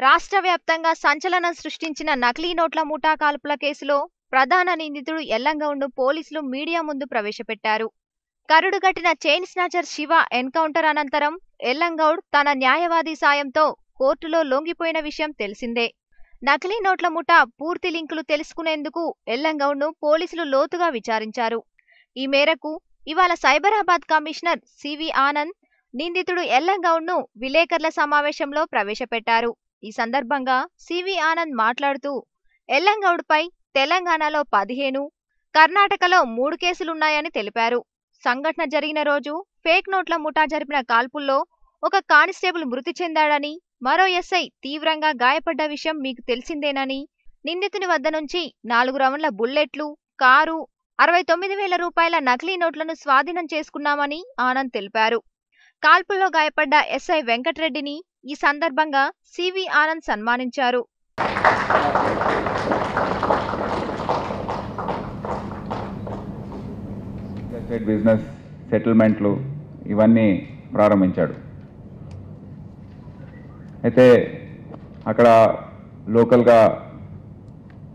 రాష్ట్ర వ్యాప్తంగా సంచలనం సృష్టించిన నకిలీ నోట్ల ముఠా కాల్పుల కేసులో ప్రధాన నిందితుడు ఎల్లంగౌడ్ను పోలీసులు మీడియా ముందు ప్రవేశపెట్టారు. కరుడుగట్టిన చైన్ స్నాచర్ శివ ఎన్కౌంటర్ అనంతరం ఎల్లంగౌడ్ తన న్యాయవాది సాయంతో కోర్టులో లొంగిపోయిన విషయం తెలిసిందే. నకిలీ నోట్ల ముఠా పూర్తి లింకులు తెలుసుకునేందుకు ఎల్లంగౌడ్ను పోలీసులు లోతుగా విచారించారు. ఈ మేరకు ఇవాళ సైబరాబాద్ కమిషనర్ సివి ఆనంద్ నిందితుడు ఎల్లంగౌడ్ను విలేకరుల సమావేశంలో ప్రవేశపెట్టారు. ఈ సందర్భంగా సివి ఆనంద్ మాట్లాడుతూ ఎల్లంగౌడ్పై తెలంగాణలో 15, కర్ణాటకలో 3 కేసులున్నాయని తెలిపారు. సంఘటన జరిగిన రోజు ఫేక్ నోట్ల ముఠా జరిపిన కాల్పుల్లో ఒక కానిస్టేబుల్ మృతి చెందాడని, మరో ఎస్ఐ తీవ్రంగా గాయపడ్డ విషయం మీకు తెలిసిందేనని, నిందితుని వద్ద నుంచి 4 రౌండ్ల బుల్లెట్లు, కారు, 69,000 రూపాయల నకిలీ నోట్లను స్వాధీనం చేసుకున్నామని ఆనంద్ తెలిపారు. కాల్పుల్లో గాయపడ్డ ఎస్ఐ వెంకటరెడ్డిని ఈ సందర్భంగా సివి ఆనంద్ సన్మానించారు. బిజినెస్ సెటిల్మెంట్లు ఇవన్నీ ప్రారంభించాడు. అయితే అక్కడ లోకల్గా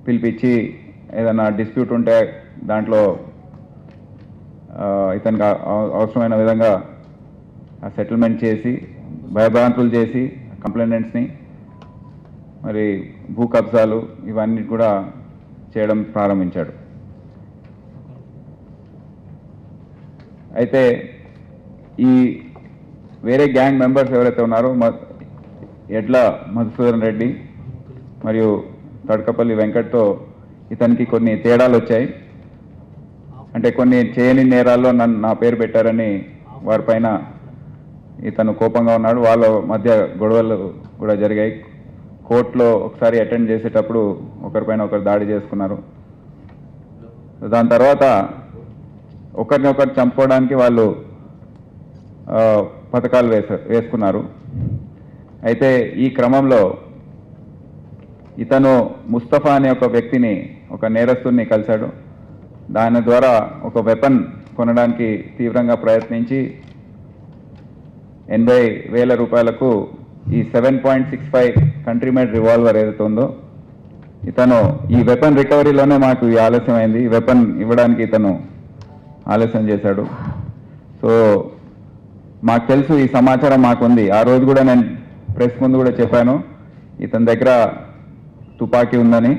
పిలిపించి ఏదైనా డిస్ప్యూట్ ఉంటే దాంట్లో ఇతనికి అవసరమైన విధంగా సెటిల్మెంట్ చేసి భయభ్రాంతులు చేసి కంప్లైంట్స్ని మరి భూ కబ్జాలు ఇవన్నీ కూడా చేయడం ప్రారంభించాడు. అయితే ఈ వేరే గ్యాంగ్ మెంబర్స్ ఎవరైతే ఉన్నారో ఎడ్ల మధుసూదన్ రెడ్డి మరియు తడకపల్లి వెంకట్తో ఇతనికి కొన్ని తేడాలు వచ్చాయి. అంటే కొన్ని చేయని నేరాల్లో నా పేరు పెట్టారని వారిపైన ఇతను కోపంగా ఉన్నాడు. వాళ్ళ మధ్య గొడవలు కూడా జరిగాయి. కోర్టులో ఒకసారి అటెండ్ చేసేటప్పుడు ఒకరిపైన ఒకరు దాడి చేసుకున్నారు. దాని తర్వాత ఒకరినొకరు చంపుకోవడానికి వాళ్ళు పథకాలు వేసుకున్నారు. అయితే ఈ క్రమంలో ఇతను ముస్తఫా అనే ఒక వ్యక్తిని, ఒక నేరస్తుని కలిశాడు. దాని ద్వారా ఒక వెపన్ కొనడానికి తీవ్రంగా ప్రయత్నించి 80,000 రూపాయలకు ఈ 7.65 కంట్రీ మేడ్ రివాల్వర్ ఏదైతే ఉందో, ఇతను ఈ వెపన్ రికవరీలోనే మాకు ఈ ఆలస్యం అయింది. ఈ వెపన్ ఇవ్వడానికి ఇతను ఆలస్యం చేశాడు. సో మాకు తెలుసు, ఈ సమాచారం మాకుంది. ఆ రోజు కూడా నేను ప్రెస్ ముందు కూడా చెప్పాను ఇతని దగ్గర తుపాకీ ఉందని.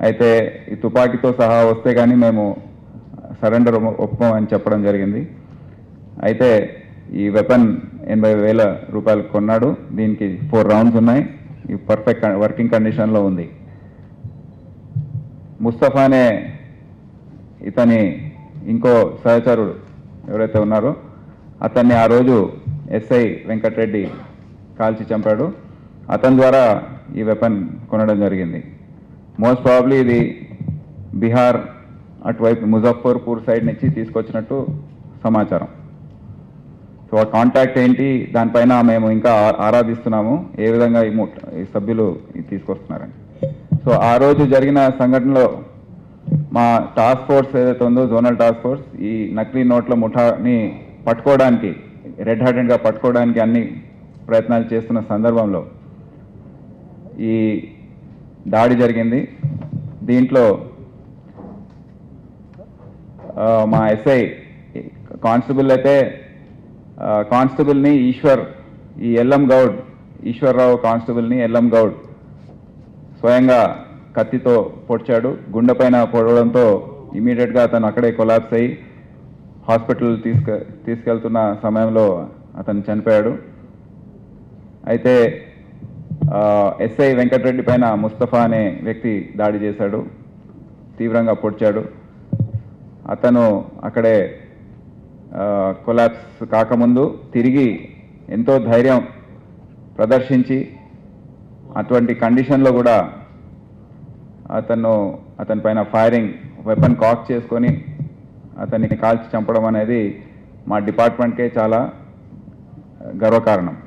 అయితే ఈ తుపాకీతో సహా వస్తే కానీ మేము సరెండర్ ఒప్పుకోమని చెప్పడం జరిగింది. అయితే ఈ వెపన్ 80,000 రూపాయలు కొన్నాడు. దీనికి 4 రౌండ్స్ ఉన్నాయి. ఈ పర్ఫెక్ట్ వర్కింగ్ కండిషన్లో ఉంది. ముస్తఫా అనే ఇతని ఇంకో సహచరుడు ఎవరైతే ఉన్నారో అతన్ని ఆ రోజు ఎస్ఐ వెంకటరెడ్డి కాల్చి చంపాడు. అతని ద్వారా ఈ వెపన్ కొనడం జరిగింది. మోస్ట్ ప్రాబబ్లీ ఇది బీహార్ అటువైపు ముజఫర్పూర్ సైడ్ నుంచి తీసుకొచ్చినట్టు సమాచారం. సో ఆ కాంటాక్ట్ ఏంటి, దానిపైన మేము ఇంకా ఆరాధిస్తున్నాము ఏ విధంగా ఈ సభ్యులు తీసుకొస్తున్నారని. సో ఆ రోజు జరిగిన సంఘటనలో మా టాస్క్ ఫోర్స్ ఏదైతే ఉందో, జోనల్ టాస్క్ ఫోర్స్, ఈ నకిలీ నోట్ల ముఠాని పట్టుకోవడానికి, రెడ్ హ్యాండెడ్గా పట్టుకోవడానికి అన్ని ప్రయత్నాలు చేస్తున్న సందర్భంలో ఈ దాడి జరిగింది. దీంట్లో మా ఎస్ఐ కానిస్టేబుల్ అయితే కానిస్టేబుల్ని ఈ ఎల్లం గౌడ్, ఈశ్వర్రావు కానిస్టేబుల్ని ఎల్లం గౌడ్ స్వయంగా కత్తితో పొడిచాడు. గుండె పైన పొడవడంతో ఇమీడియట్గా అతను అక్కడే కొలాప్స్ అయ్యి హాస్పిటల్ తీసుకెళ్తున్న సమయంలో అతను చనిపోయాడు. అయితే ఎస్ఐ వెంకటరెడ్డి పైన ముస్తఫా అనే వ్యక్తి దాడి చేశాడు, తీవ్రంగా పొడిచాడు. అతను అక్కడే కొలాప్స్ కాకముందు తిరిగి ఎంతో ధైర్యం ప్రదర్శించి అటువంటి కండిషన్లో కూడా అతని పైన ఫైరింగ్ వెపన్ కాక్ చేసుకొని అతన్ని కాల్చి చంపడం అనేది మా డిపార్ట్మెంట్కే చాలా గర్వకారణం.